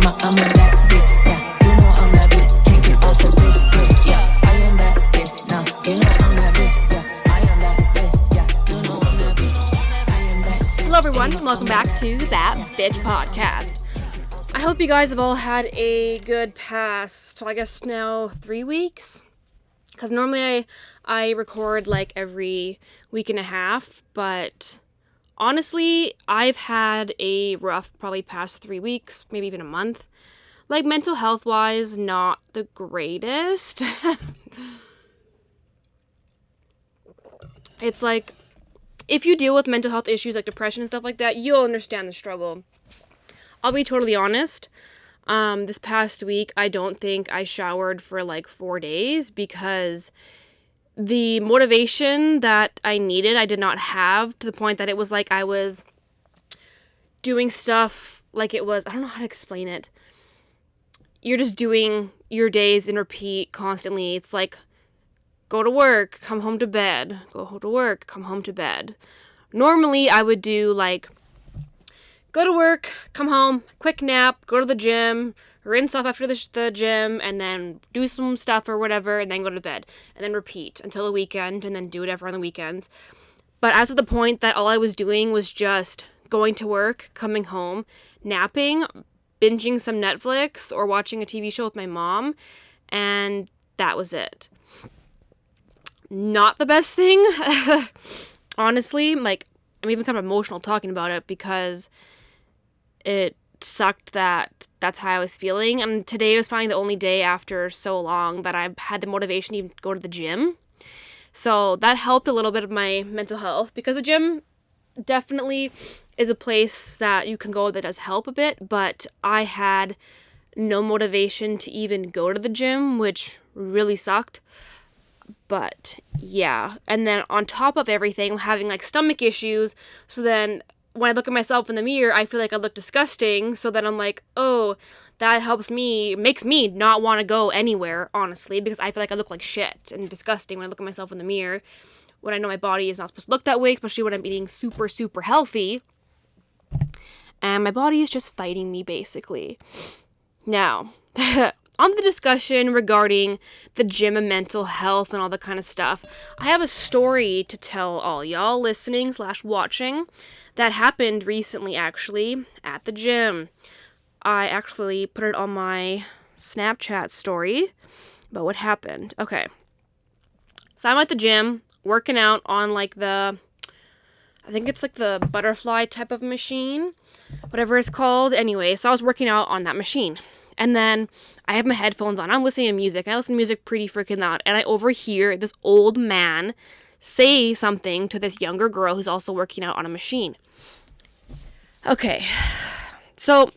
I'm a that bitch, yeah. You know I'm that bitch, can't get off of this bitch, yeah. I am that bitch, now you know I'm that bitch, yeah. I am that bitch, yeah. You know I'm that bitch, I am that bitch. Hello everyone, and welcome back to That Bitch Podcast. I hope you guys have all had a good past, I guess now 3 weeks. Because normally I record like every week and a half, but honestly, I've had a rough probably past 3 weeks, maybe even a month. Like mental health wise, not the greatest. It's like, if you deal with mental health issues like depression and stuff like that, you'll understand the struggle. I'll be totally honest. This past week, I don't think I showered for like 4 days because the motivation that I needed, I did not have, to the point that it was like I was doing stuff like it was, I don't know how to explain it. You're just doing your days in repeat constantly. It's like, go to work, come home to bed, go to work, come home to bed. Normally, I would do like, go to work, come home, quick nap, go to the gym, rinse off after the gym, and then do some stuff or whatever, and then go to bed. And then repeat until the weekend, and then do whatever on the weekends. But I was at the point that all I was doing was just going to work, coming home, napping, binging some Netflix, or watching a TV show with my mom, and that was it. Not the best thing, honestly. Like, I'm even kind of emotional talking about it because it sucked that that's how I was feeling. And today was finally the only day after so long that I've had the motivation to even go to the gym. So that helped a little bit of my mental health, because the gym definitely is a place that you can go that does help a bit. But I had no motivation to even go to the gym, which really sucked. But yeah. And then on top of everything, I'm having like stomach issues. So then when I look at myself in the mirror, I feel like I look disgusting. So then I'm like, oh, that makes me not want to go anywhere, honestly, because I feel like I look like shit and disgusting when I look at myself in the mirror, when I know my body is not supposed to look that way, especially when I'm eating super, super healthy. And my body is just fighting me, basically. Now, on the discussion regarding the gym and mental health and all that kind of stuff, I have a story to tell all y'all listening / watching that happened recently, actually, at the gym. I actually put it on my Snapchat story about what happened. Okay. So I'm at the gym, working out on like I think it's like the butterfly type of machine, whatever it's called. Anyway, so I was working out on that machine. And then I have my headphones on. I'm listening to music. And I listen to music pretty freaking loud. And I overhear this old man say something to this younger girl who's also working out on a machine. Okay. So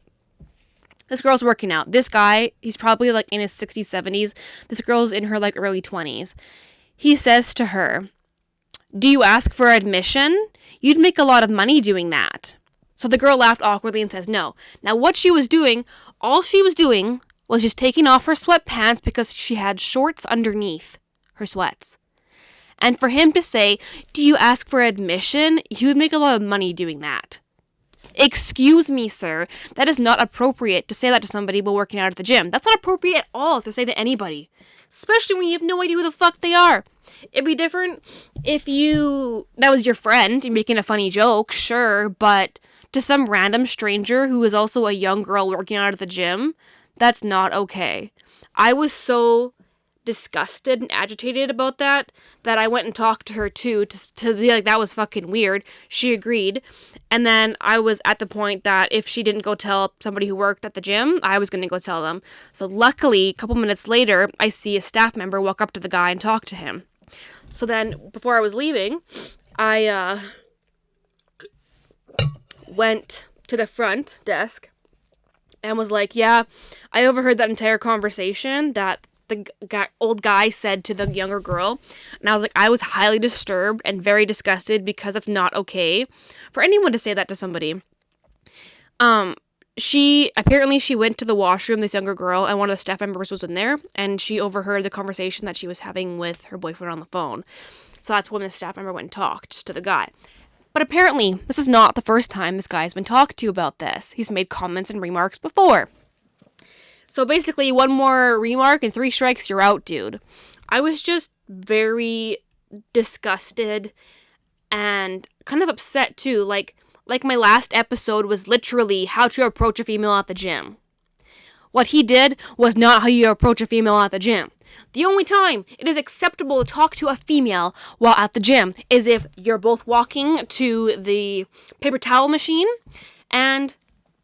this girl's working out. This guy, he's probably like in his 60s, 70s. This girl's in her like early 20s. He says to her, "Do you ask for admission? You'd make a lot of money doing that." So the girl laughed awkwardly and says no. Now what she was doing, all she was doing was just taking off her sweatpants because she had shorts underneath her sweats. And for him to say, "Do you ask for admission? You would make a lot of money doing that." Excuse me, sir. That is not appropriate to say that to somebody while working out at the gym. That's not appropriate at all to say to anybody. Especially when you have no idea who the fuck they are. It'd be different if that was your friend, you're making a funny joke, sure, but to some random stranger who is also a young girl working out at the gym, that's not okay. I was so disgusted and agitated about that I went and talked to her too, to be like, that was fucking weird. She agreed. And then I was at the point that if she didn't go tell somebody who worked at the gym, I was going to go tell them. So luckily, a couple minutes later, I see a staff member walk up to the guy and talk to him. So then, before I was leaving, I went to the front desk and was like, yeah, I overheard that entire conversation that the old guy said to the younger girl. And I was like, I was highly disturbed and very disgusted because it's not okay for anyone to say that to somebody. She went to the washroom, this younger girl, and one of the staff members was in there, and she overheard the conversation that she was having with her boyfriend on the phone. So that's when the staff member went and talked to the guy. But apparently, this is not the first time this guy's been talked to about this. He's made comments and remarks before. So basically, one more remark and 3 strikes, you're out, dude. I was just very disgusted and kind of upset too. Like my last episode was literally how to approach a female at the gym. What he did was not how you approach a female at the gym. The only time it is acceptable to talk to a female while at the gym is if you're both walking to the paper towel machine, and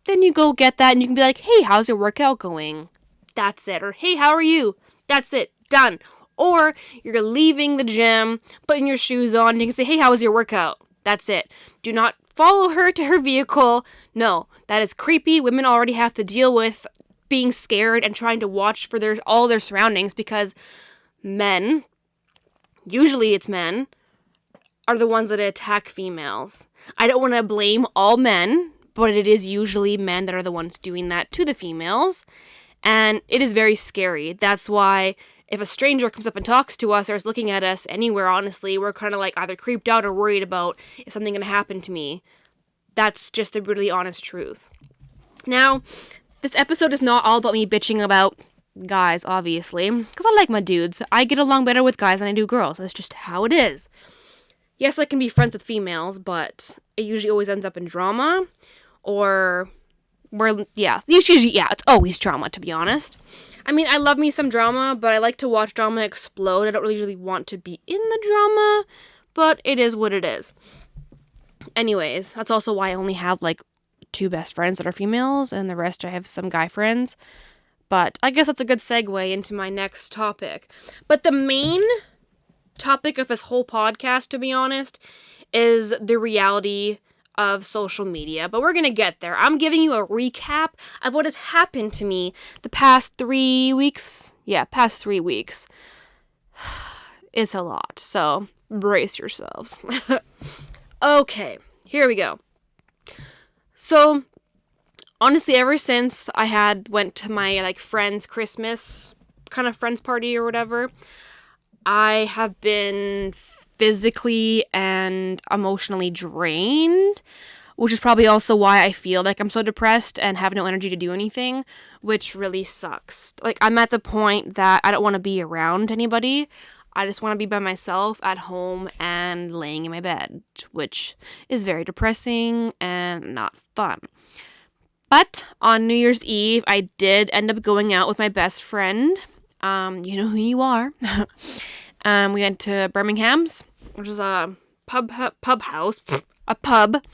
then you go get that and you can be like, hey, how's your workout going? That's it. Or, hey, how are you? That's it. Done. Or you're leaving the gym, putting your shoes on, and you can say, hey, how was your workout? That's it. Do not follow her to her vehicle. No, that is creepy. Women already have to deal with being scared and trying to watch for all their surroundings, because men, usually it's men, are the ones that attack females. I don't want to blame all men, but it is usually men that are the ones doing that to the females, and it is very scary. That's why if a stranger comes up and talks to us or is looking at us anywhere, honestly, we're kind of like either creeped out or worried about if something going to happen to me. That's just the really honest truth. Now, this episode is not all about me bitching about guys, obviously, because I like my dudes. I get along better with guys than I do girls. That's just how it is. Yes, I can be friends with females, but it usually always ends up in drama, or it's always drama, to be honest. I mean, I love me some drama, but I like to watch drama explode. I don't really usually want to be in the drama, but it is what it is. Anyways, that's also why I only have, 2 best friends that are females, and the rest I have some guy friends. But I guess that's a good segue into my next topic. But the main topic of this whole podcast, to be honest, is the reality of social media. But we're going to get there. I'm giving you a recap of what has happened to me the past 3 weeks. Yeah, past 3 weeks. It's a lot, so brace yourselves. Okay, here we go. So, honestly, ever since I went to my, friend's Christmas, kind of friends party or whatever, I have been physically and emotionally drained, which is probably also why I feel like I'm so depressed and have no energy to do anything, which really sucks. I'm at the point that I don't want to be around anybody. I just want to be by myself at home and laying in my bed, which is very depressing and not fun. But on New Year's Eve, I did end up going out with my best friend. You know who you are. We went to Birmingham's, which is a pub house, a pub.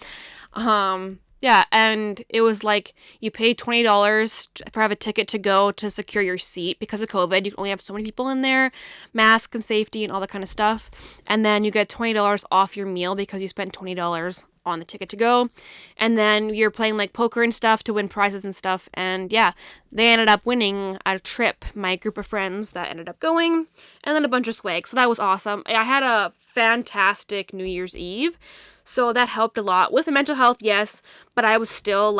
Yeah, and it was you pay $20 for have a ticket to go to secure your seat because of COVID. You can only have so many people in there, masks and safety and all that kind of stuff. And then you get $20 off your meal because you spent $20 on the ticket to go. And then you're playing poker and stuff to win prizes and stuff. And yeah, they ended up winning a trip, my group of friends that ended up going, and then a bunch of swag. So that was awesome. I had a fantastic New Year's Eve. So that helped a lot. With the mental health, yes, but I was still,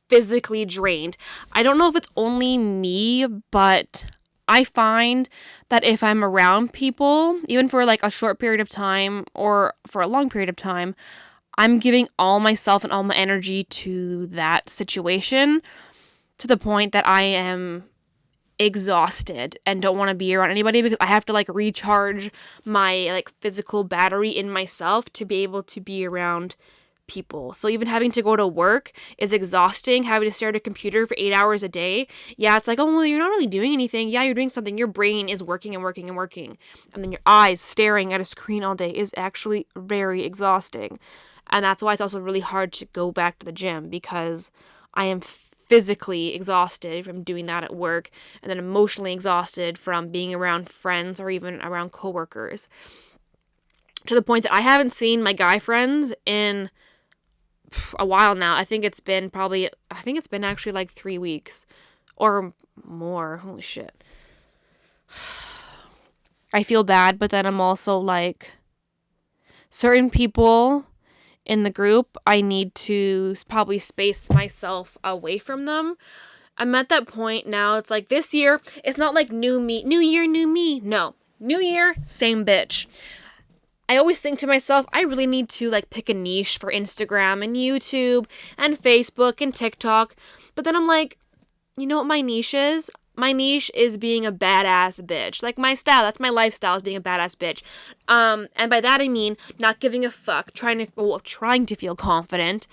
physically drained. I don't know if it's only me, but I find that if I'm around people, even for, a short period of time or for a long period of time, I'm giving all myself and all my energy to that situation to the point that I am exhausted and don't want to be around anybody because I have to recharge my physical battery in myself to be able to be around people. So even having to go to work is exhausting, having to stare at a computer for 8 hours a day. Yeah, it's oh, well, you're not really doing anything. Yeah, you're doing something. Your brain is working and working and working. And then your eyes staring at a screen all day is actually very exhausting. And that's why it's also really hard to go back to the gym, because I am physically exhausted from doing that at work, and then emotionally exhausted from being around friends or even around coworkers, to the point that I haven't seen my guy friends in a while now. I think it's been actually 3 weeks or more. Holy shit. I feel bad, but then I'm also certain people in the group, I need to probably space myself away from them. I'm at that point now. It's this year, it's not new me, new year, new me. No, new year, same bitch. I always think to myself, I really need to pick a niche for Instagram and YouTube and Facebook and TikTok. But then I'm you know what my niche is? My niche is being a badass bitch. Like my style, that's my lifestyle, is being a badass bitch. And by that I mean not giving a fuck, trying to feel confident.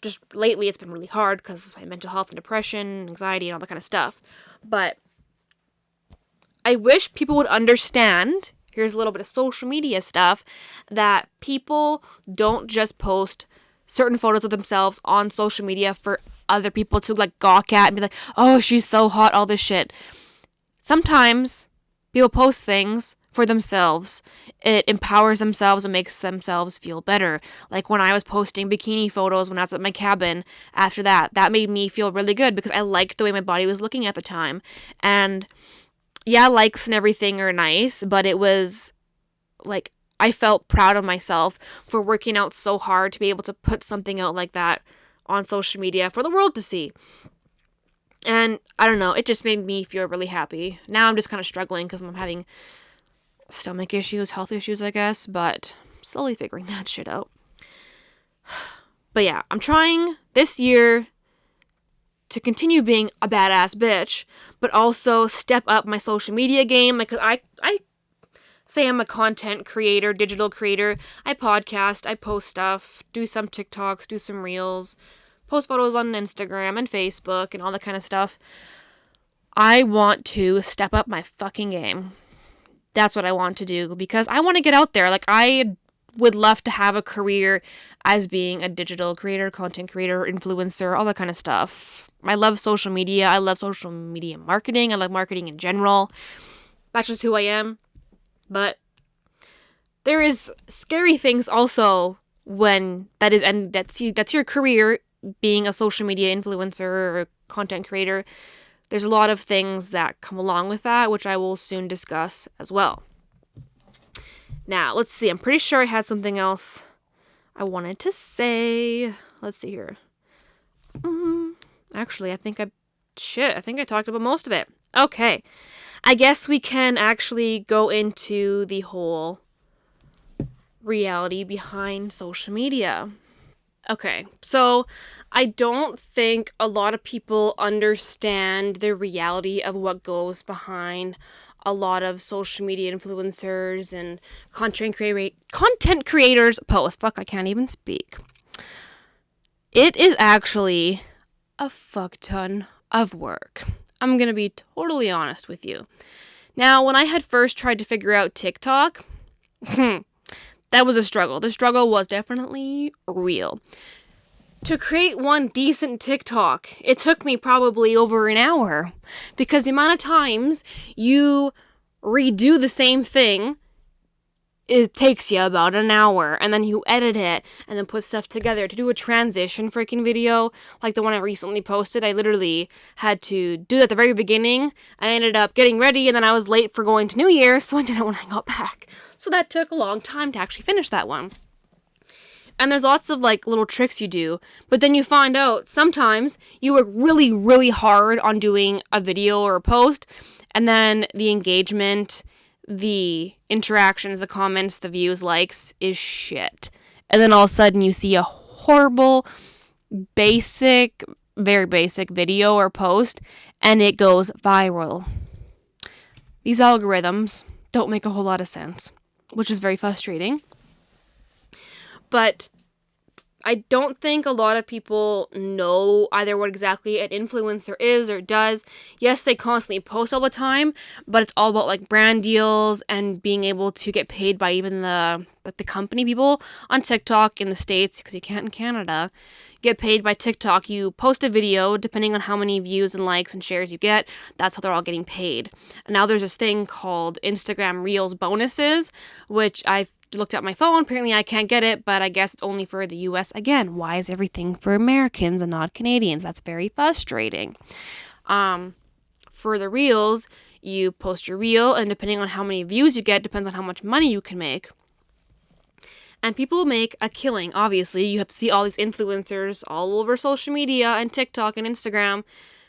Just lately it's been really hard because my mental health and depression, anxiety, and all that kind of stuff. But I wish people would understand, here's a little bit of social media stuff, that people don't just post certain photos of themselves on social media for other people to like gawk at and be like, oh, she's so hot, all this shit. Sometimes people post things for themselves. It empowers themselves and makes themselves feel better. Like when I was posting bikini photos when I was at my cabin, after that made me feel really good because I liked the way my body was looking at the time. And yeah, likes and everything are nice, but it was like I felt proud of myself for working out so hard to be able to put something out like that on social media for the world to see. And I don't know, it just made me feel really happy. Now I'm just kind of struggling because I'm having stomach issues, health issues, I guess, but I'm slowly figuring that shit out. But yeah, I'm trying this year to continue being a badass bitch, but also step up my social media game. Like, I say I'm a content creator, digital creator. I podcast, I post stuff, do some TikToks, do some reels, post photos on Instagram and Facebook and all that kind of stuff. I want to step up my fucking game. That's what I want to do because I want to get out there. Like, I would love to have a career as being a digital creator, content creator, influencer, all that kind of stuff. I love social media. I love social media marketing. I love marketing in general. That's just who I am. But there is scary things also when that's your career, being a social media influencer or content creator. There's a lot of things that come along with that, which I will soon discuss as well. Now, let's see. I'm pretty sure I had something else I wanted to say. Let's see here. Actually, I think I talked about most of it. Okay. I guess we can actually go into the whole reality behind social media. Okay, so I don't think a lot of people understand the reality of what goes behind a lot of social media influencers and content creators posts. Fuck, I can't even speak. It is actually a fuck ton of work. I'm gonna be totally honest with you. Now, when I had first tried to figure out TikTok, that was a struggle. The struggle was definitely real. To create one decent TikTok, it took me probably over an hour because the amount of times you redo the same thing, it takes you about an hour, and then you edit it and then put stuff together. To do a transition freaking video like the one I recently posted, I literally had to do that at the very beginning. I ended up getting ready and then I was late for going to New Year's, so I did it when I got back. So that took a long time to actually finish that one. And there's lots of like little tricks you do, but then you find out sometimes you work really, really hard on doing a video or a post, and then the engagement, the interactions, the comments, the views, likes is shit. And then all of a sudden you see a horrible, very basic video or post, and it goes viral. These algorithms don't make a whole lot of sense, which is very frustrating. But I don't think a lot of people know either what exactly an influencer is or does. Yes, they constantly post all the time, but it's all about like brand deals and being able to get paid by even the company people on TikTok in the States, because you can't in Canada. Get paid by TikTok. You post a video, depending on how many views and likes and shares you get, that's how they're all getting paid. And now there's this thing called Instagram Reels bonuses, which I've looked at my phone. Apparently I can't get it, but I guess it's only for the US. Again, why is everything for Americans and not Canadians? That's very frustrating. For the reels, you post your reel, and depending on how many views you get, depends on how much money you can make. And people make a killing, obviously. You have to see all these influencers all over social media and TikTok and Instagram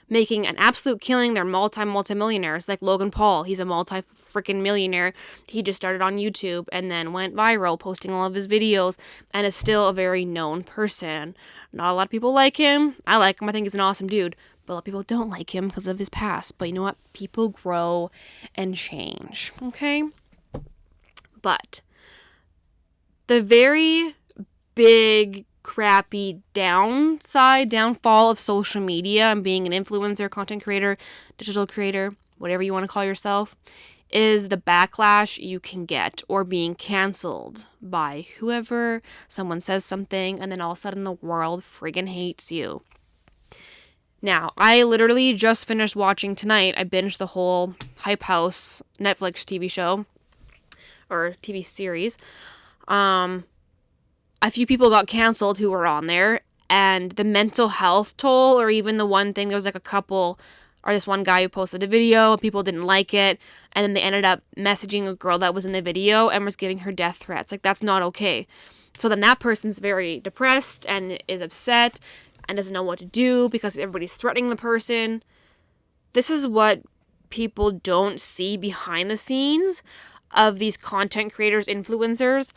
making an absolute killing. They're multi-millionaires. Like Logan Paul, he's a multi-freaking millionaire. He just started on YouTube and then went viral, posting all of his videos, and is still a very known person. Not a lot of people like him. I like him. I think he's an awesome dude. But a lot of people don't like him because of his past. But you know what? People grow and change. Okay? But the very big, crappy downfall of social media and being an influencer, content creator, digital creator, whatever you want to call yourself, is the backlash you can get, or being canceled by whoever. Someone says something and then all of a sudden the world friggin' hates you. Now, I literally just finished watching tonight. I binged the whole Hype House Netflix TV show or TV series. A few people got canceled who were on there, and the mental health toll, or even the one thing, there was like a couple, or this one guy who posted a video, people didn't like it, and then they ended up messaging a girl that was in the video and was giving her death threats. Like, that's not okay. So then that person's very depressed and is upset and doesn't know what to do because everybody's threatening the person. This is what people don't see behind the scenes of these content creators, influencers.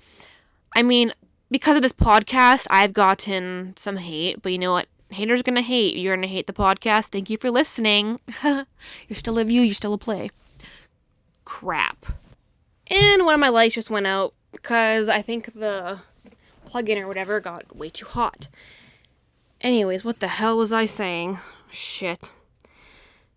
I mean, because of this podcast, I've gotten some hate, but you know what? Haters gonna hate. You're gonna hate the podcast. Thank you for listening. You're still a view, you're still a play. Crap. And one of my lights just went out because I think the plug-in or whatever got way too hot. Anyways, what the hell was I saying? Shit.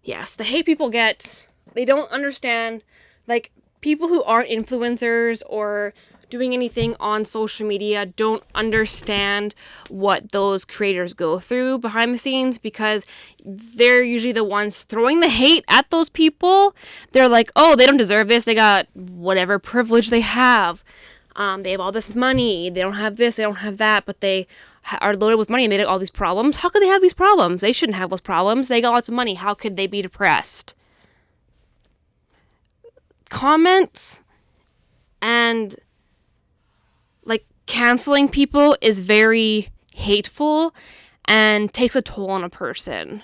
Yes, the hate people get, they don't understand, like, people who aren't influencers or doing anything on social media don't understand what those creators go through behind the scenes, because they're usually the ones throwing the hate at those people. They're like, oh, they don't deserve this. They got whatever privilege they have. They have all this money. They don't have this. They don't have that. But they are loaded with money and they have all these problems. How could they have these problems? They shouldn't have those problems. They got lots of money. How could they be depressed? Comments and like canceling people is very hateful and takes a toll on a person.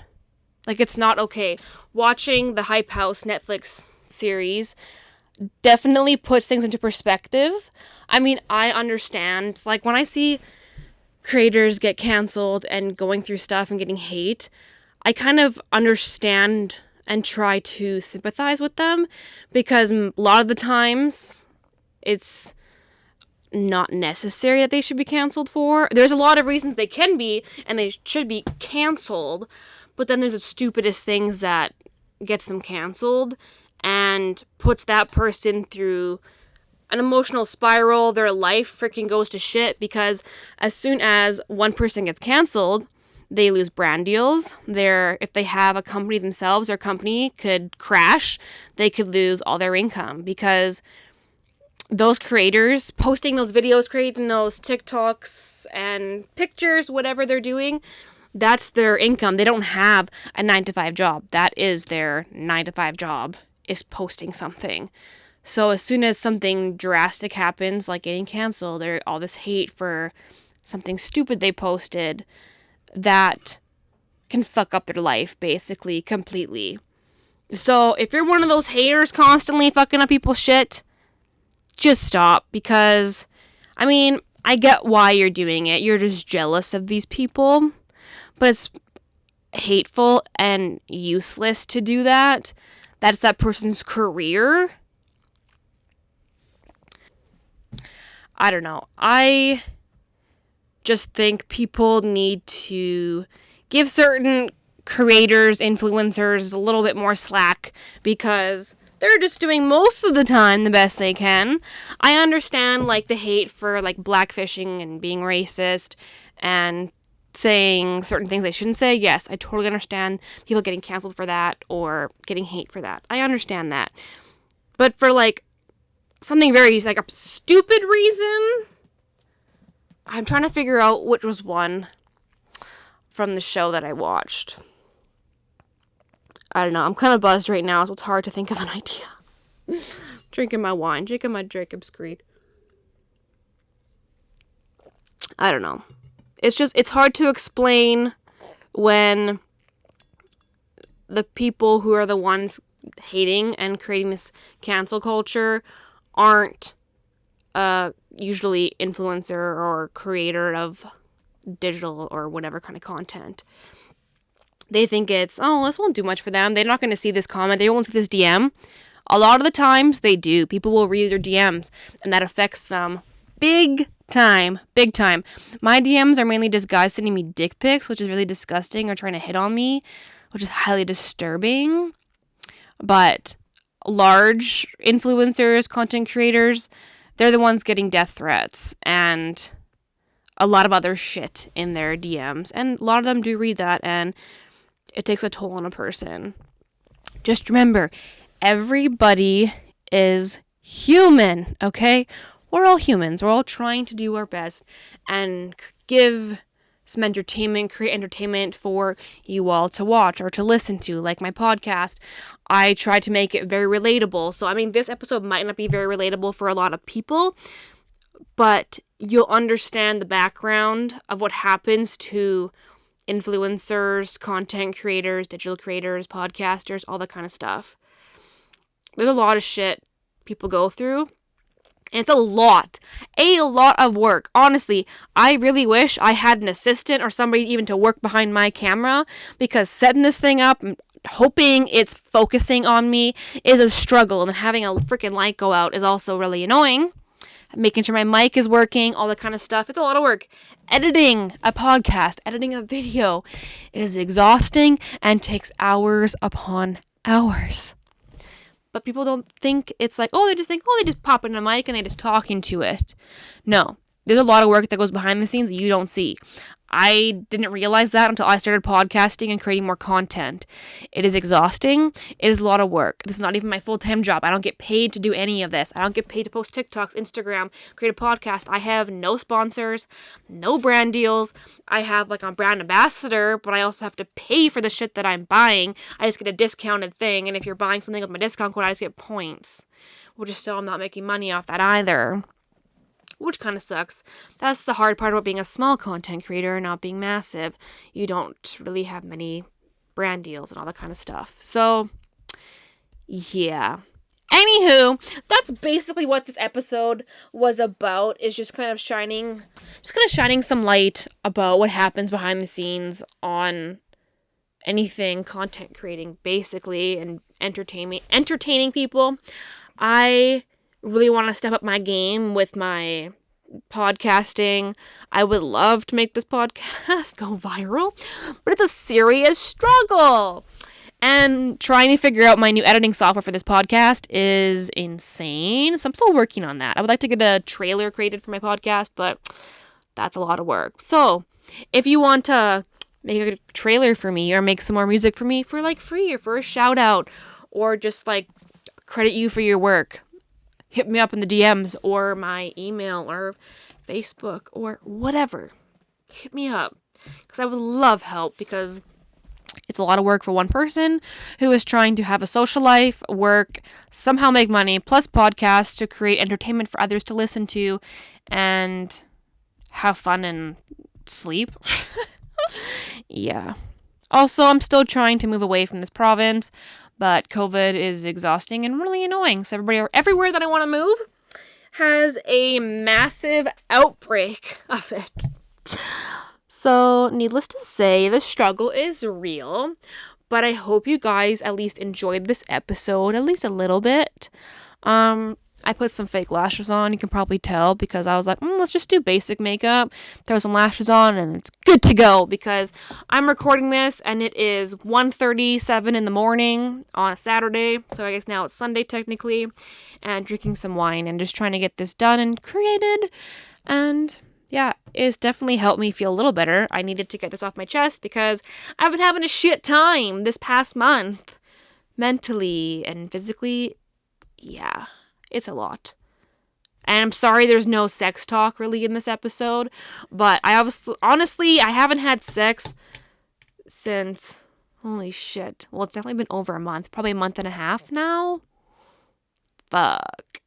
Like, it's not okay. Watching the Hype House Netflix series definitely puts things into perspective. I mean, I understand, like, when I see creators get canceled and going through stuff and getting hate, I kind of understand and try to sympathize with them, because a lot of the times it's not necessary that they should be canceled for. There's a lot of reasons they can be and they should be canceled, but then there's the stupidest things that gets them canceled and puts that person through an emotional spiral. Their life freaking goes to shit, because as soon as one person gets canceled, they lose brand deals. If they have a company themselves, their company could crash. They could lose all their income, because those creators posting those videos, creating those TikToks and pictures, whatever they're doing, that's their income. They don't have a 9-to-5 job. That is their 9-to-5 job, is posting something. So as soon as something drastic happens, like getting canceled or all this hate for something stupid they posted, that can fuck up their life, basically, completely. So if you're one of those haters constantly fucking up people's shit, just stop, because, I mean, I get why you're doing it. You're just jealous of these people, but it's hateful and useless to do that. That's that person's career. I don't know. I just think people need to give certain creators, influencers, a little bit more slack, because they're just doing most of the time the best they can. I understand, like, the hate for, like, blackfishing and being racist and saying certain things they shouldn't say. Yes, I totally understand people getting canceled for that or getting hate for that. I understand that. But for, like, something very, like, a stupid reason, I'm trying to figure out which was one from the show that I watched. I don't know. I'm kind of buzzed right now, so it's hard to think of an idea. Drinking my wine. Drinking my Jacob's Creek. I don't know. It's hard to explain when the people who are the ones hating and creating this cancel culture aren't usually influencer or creator of digital or whatever kind of content. they think it's, oh, this won't do much for them. They're not going to see this comment. They won't see this DM. A lot of the times they do. People will read their DMs, and that affects them big time. Big time. My DMs are mainly just guys sending me dick pics, which is really disgusting, or trying to hit on me, which is highly disturbing. But large influencers, content creators, they're the ones getting death threats and a lot of other shit in their DMs. And a lot of them do read that, and it takes a toll on a person. Just remember, everybody is human, okay? We're all humans. We're all trying to do our best and give some entertainment, create entertainment for you all to watch or to listen to, like my podcast. I try to make it very relatable. So, I mean, this episode might not be very relatable for a lot of people, but you'll understand the background of what happens to influencers, content creators, digital creators, podcasters, all that kind of stuff. There's a lot of shit people go through. And it's a lot of work. Honestly, I really wish I had an assistant or somebody even to work behind my camera, because setting this thing up and hoping it's focusing on me is a struggle. And then having a freaking light go out is also really annoying. Making sure my mic is working, all that kind of stuff. It's a lot of work. Editing a podcast, editing a video is exhausting and takes hours upon hours. But people don't think it's like, they just pop in a mic and they just talk into it. No, there's a lot of work that goes behind the scenes that you don't see. I didn't realize that until I started podcasting and creating more content. It is exhausting. It is a lot of work. This is not even my full-time job. I don't get paid to do any of this. I don't get paid to post TikToks, Instagram, create a podcast. I have no sponsors, no brand deals. I have like a brand ambassador, but I also have to pay for the shit that I'm buying. I just get a discounted thing. And if you're buying something with my discount code, I just get points, which is still, I'm not making money off that either, which kind of sucks. That's the hard part about being a small content creator and not being massive. You don't really have many brand deals and all that kind of stuff. So, yeah. Anywho, that's basically what this episode was about, is just kind of shining some light about what happens behind the scenes on anything content creating, basically, and entertaining people. I really want to step up my game with my podcasting. I would love to make this podcast go viral, but it's a serious struggle. And trying to figure out my new editing software for this podcast is insane. So I'm still working on that. I would like to get a trailer created for my podcast, but that's a lot of work. So if you want to make a trailer for me or make some more music for me for like free or for a shout out or just like credit you for your work, hit me up in the DMs or my email or Facebook or whatever. Hit me up, because I would love help, because it's a lot of work for one person who is trying to have a social life, work, somehow make money, plus podcasts to create entertainment for others to listen to and have fun and sleep. Yeah. Also, I'm still trying to move away from this province, but COVID is exhausting and really annoying. So everywhere that I want to move has a massive outbreak of it. So, needless to say, the struggle is real, but I hope you guys at least enjoyed this episode, at least a little bit. I put some fake lashes on, you can probably tell, because I was like, let's just do basic makeup, throw some lashes on, and it's good to go, because I'm recording this, and it is 1:37 in the morning on a Saturday, so I guess now it's Sunday technically, and drinking some wine, and just trying to get this done and created, and yeah, it's definitely helped me feel a little better. I needed to get this off my chest, because I've been having a shit time this past month, mentally and physically. Yeah. It's a lot. And I'm sorry there's no sex talk really in this episode, but I haven't had sex since, holy shit. Well, it's definitely been over a month, probably a month and a half now. Fuck.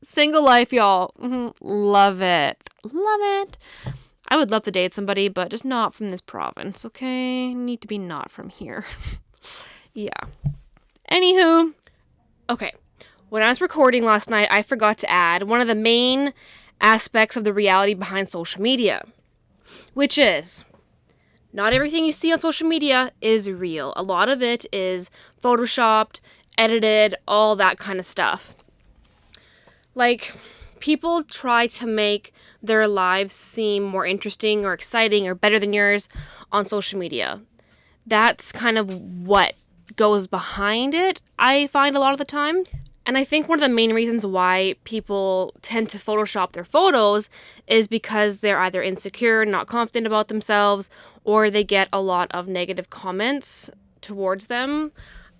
Single life, y'all. Love it. Love it. I would love to date somebody, but just not from this province, okay? Need to be not from here. Yeah. Anywho. Okay. When I was recording last night, I forgot to add one of the main aspects of the reality behind social media, which is not everything you see on social media is real. A lot of it is photoshopped, edited, all that kind of stuff. Like, people try to make their lives seem more interesting or exciting or better than yours on social media. That's kind of what goes behind it, I find a lot of the time. And I think one of the main reasons why people tend to Photoshop their photos is because they're either insecure, not confident about themselves, or they get a lot of negative comments towards them.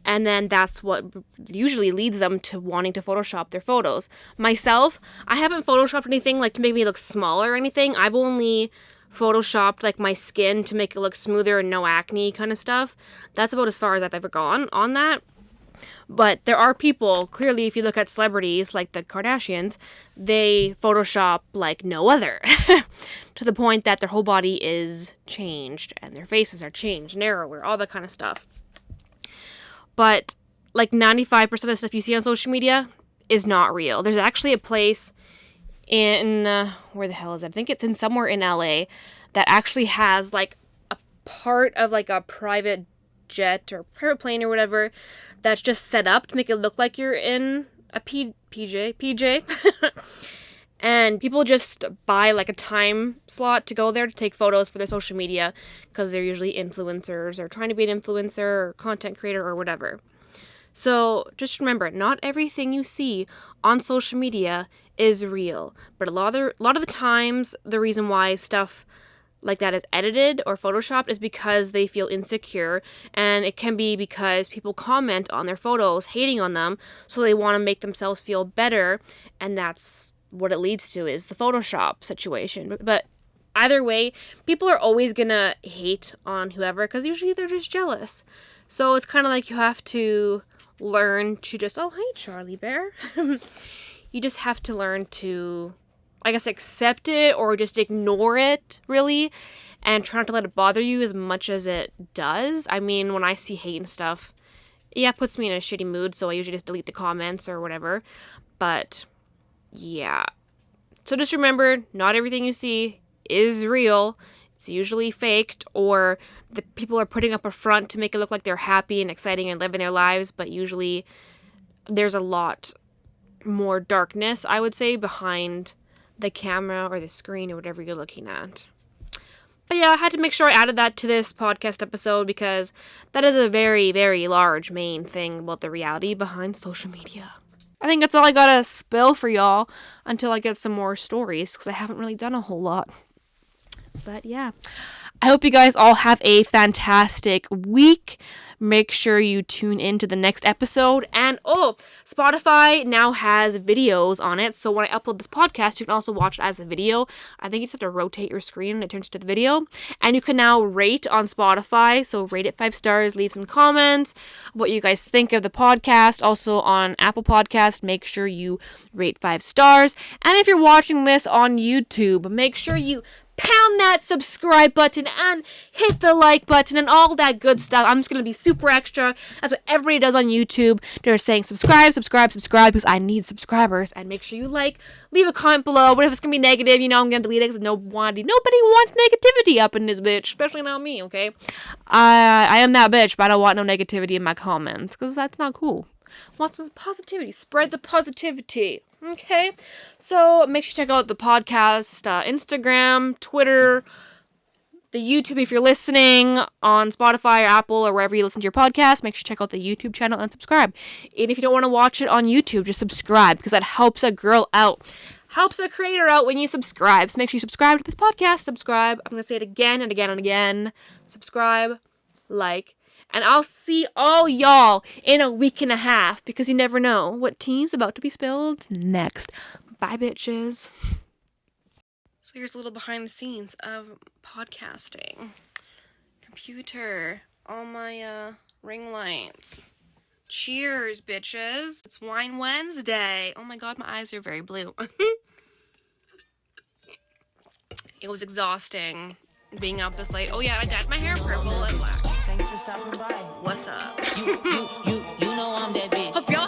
And then that's what usually leads them to wanting to Photoshop their photos. Myself, I haven't Photoshopped anything like to make me look smaller or anything. I've only Photoshopped like my skin to make it look smoother and no acne kind of stuff. That's about as far as I've ever gone on that. But there are people, clearly, if you look at celebrities like the Kardashians, they Photoshop like no other. To the point that their whole body is changed and their faces are changed, narrower, all that kind of stuff. But like 95% of the stuff you see on social media is not real. There's actually a place in, where the hell is it? I think it's in somewhere in LA that actually has like a part of like a private jet or private plane or whatever that's just set up to make it look like you're in a PJ. And people just buy like a time slot to go there to take photos for their social media because they're usually influencers or trying to be an influencer or content creator or whatever. So just remember, not everything you see on social media is real. But a lot of the times, the reason why stuff like that is edited or photoshopped is because they feel insecure, and it can be because people comment on their photos hating on them, so they want to make themselves feel better, and that's what it leads to, is the Photoshop situation. But either way, people are always gonna hate on whoever because usually they're just jealous. So it's kind of like you have to learn to just, oh, hey, Charlie Bear. You just have to learn to, I guess, accept it or just ignore it, really, and try not to let it bother you as much as it does. I mean, when I see hate and stuff, yeah, it puts me in a shitty mood, so I usually just delete the comments or whatever. But yeah. So just remember, not everything you see is real. It's usually faked, or the people are putting up a front to make it look like they're happy and exciting and living their lives, but usually there's a lot more darkness, I would say, behind the camera or the screen or whatever you're looking at. But yeah, I had to make sure I added that to this podcast episode because that is a very, very large main thing about the reality behind social media. I think that's all I gotta spill for y'all until I get some more stories because I haven't really done a whole lot. But yeah, I hope you guys all have a fantastic week. Make sure you tune in to the next episode. And Spotify now has videos on it. So when I upload this podcast, you can also watch it as a video. I think you just have to rotate your screen and it turns to the video. And you can now rate on Spotify. So rate it 5 stars, leave some comments, what you guys think of the podcast. Also on Apple Podcast, make sure you rate 5 stars. And if you're watching this on YouTube, make sure you pound that subscribe button and hit the like button and all that good stuff. I'm just going to be super extra. That's what everybody does on YouTube. They're saying subscribe because I need subscribers. And make sure you leave a comment below. But if it's going to be negative, I'm going to delete it because nobody wants negativity up in this bitch, especially not me, okay? I am that bitch, but I don't want no negativity in my comments because that's not cool. I want some positivity. Spread the positivity. Okay, so make sure you check out the podcast, Instagram, Twitter, the YouTube if you're listening on Spotify or Apple or wherever you listen to your podcast. Make sure you check out the YouTube channel and subscribe. And if you don't want to watch it on YouTube, just subscribe because that helps a girl out. Helps a creator out when you subscribe. So make sure you subscribe to this podcast. Subscribe. I'm going to say it again and again and again. Subscribe, like, and I'll see all y'all in a week and a half because you never know what tea's about to be spilled next. Bye, bitches. So here's a little behind the scenes of podcasting. Computer. All my ring lights. Cheers, bitches. It's Wine Wednesday. Oh my god, my eyes are very blue. It was exhausting being up this late. Oh yeah, I dyed my hair purple and black. Thanks for stopping by. What's up? You know I'm that bitch. Hope y'all